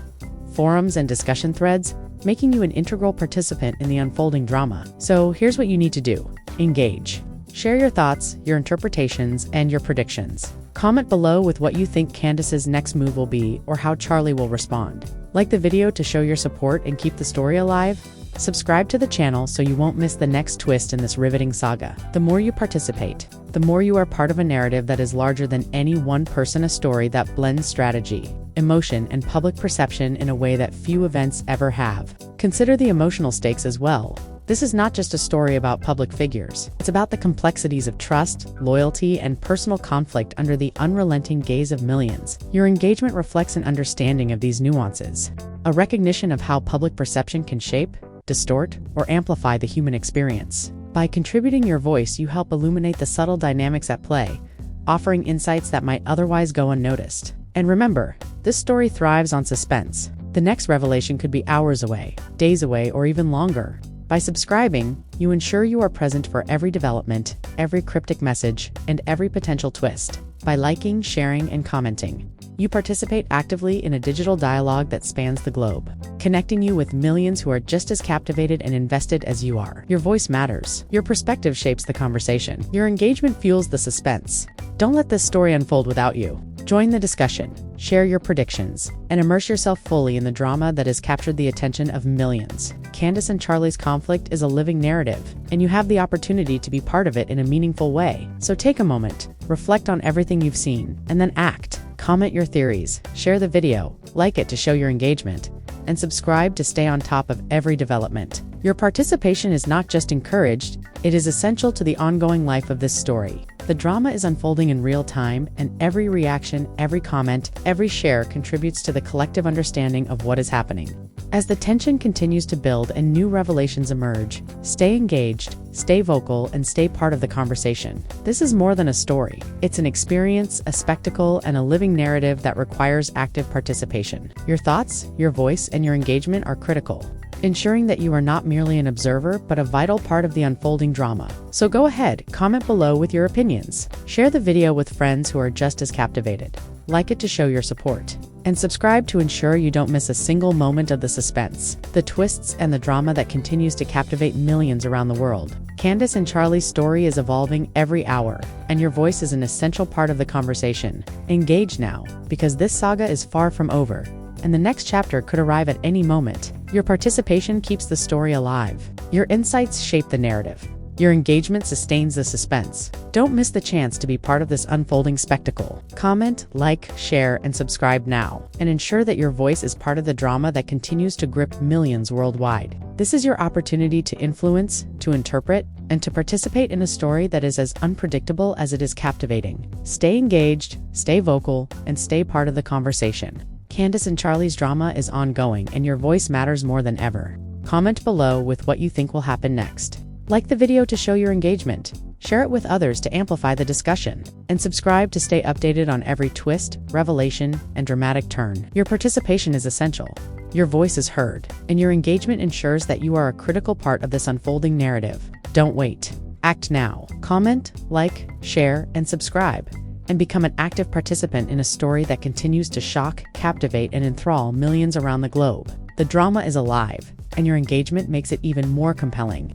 forums, and discussion threads, making you an integral participant in the unfolding drama. So here's what you need to do. Engage. Share your thoughts, your interpretations, and your predictions. Comment below with what you think Candace's next move will be or how Charlie will respond. Like the video to show your support and keep the story alive. Subscribe to the channel so you won't miss the next twist in this riveting saga. The more you participate, the more you are part of a narrative that is larger than any one person, a story that blends strategy, emotion, and public perception in a way that few events ever have. Consider the emotional stakes as well. This is not just a story about public figures. It's about the complexities of trust, loyalty, and personal conflict under the unrelenting gaze of millions. Your engagement reflects an understanding of these nuances, a recognition of how public perception can shape, distort, or amplify the human experience. By contributing your voice, you help illuminate the subtle dynamics at play, offering insights that might otherwise go unnoticed. And remember, this story thrives on suspense. The next revelation could be hours away, days away, or even longer. By subscribing, you ensure you are present for every development, every cryptic message, and every potential twist. By liking, sharing, and commenting, you participate actively in a digital dialogue that spans the globe, connecting you with millions who are just as captivated and invested as you are. Your voice matters. Your perspective shapes the conversation. Your engagement fuels the suspense. Don't let this story unfold without you. Join the discussion, share your predictions, and immerse yourself fully in the drama that has captured the attention of millions. Candace and Charlie's conflict is a living narrative, and you have the opportunity to be part of it in a meaningful way. So take a moment, reflect on everything you've seen, and then act. Comment your theories, share the video, like it to show your engagement, and subscribe to stay on top of every development. Your participation is not just encouraged, it is essential to the ongoing life of this story. The drama is unfolding in real time, and every reaction, every comment, every share contributes to the collective understanding of what is happening. As the tension continues to build and new revelations emerge, stay engaged, stay vocal, and stay part of the conversation. This is more than a story. It's an experience, a spectacle, and a living narrative that requires active participation. Your thoughts, your voice, and your engagement are critical, ensuring that you are not merely an observer but a vital part of the unfolding drama. So go ahead, comment below with your opinions. Share the video with friends who are just as captivated. Like it to show your support. And subscribe to ensure you don't miss a single moment of the suspense, the twists, and the drama that continues to captivate millions around the world. Candace and Charlie's story is evolving every hour, and your voice is an essential part of the conversation. Engage now, because this saga is far from over, and the next chapter could arrive at any moment. Your participation keeps the story alive. Your insights shape the narrative, Your engagement sustains the suspense. Don't miss the chance to be part of this unfolding spectacle. Comment, like, share, and subscribe now, and ensure that your voice is part of the drama that continues to grip millions worldwide. This is your opportunity to influence, to interpret, and to participate in a story that is as unpredictable as it is captivating. Stay engaged, stay vocal, and stay part of the conversation. Candace and Charlie's drama is ongoing, and your voice matters more than ever. Comment below with what you think will happen next. Like the video to show your engagement, share it with others to amplify the discussion, and subscribe to stay updated on every twist, revelation, and dramatic turn. Your participation is essential. Your voice is heard, and your engagement ensures that you are a critical part of this unfolding narrative. Don't wait. Act now. Comment, like, share, and subscribe, and become an active participant in a story that continues to shock, captivate, and enthrall millions around the globe. The drama is alive, and your engagement makes it even more compelling.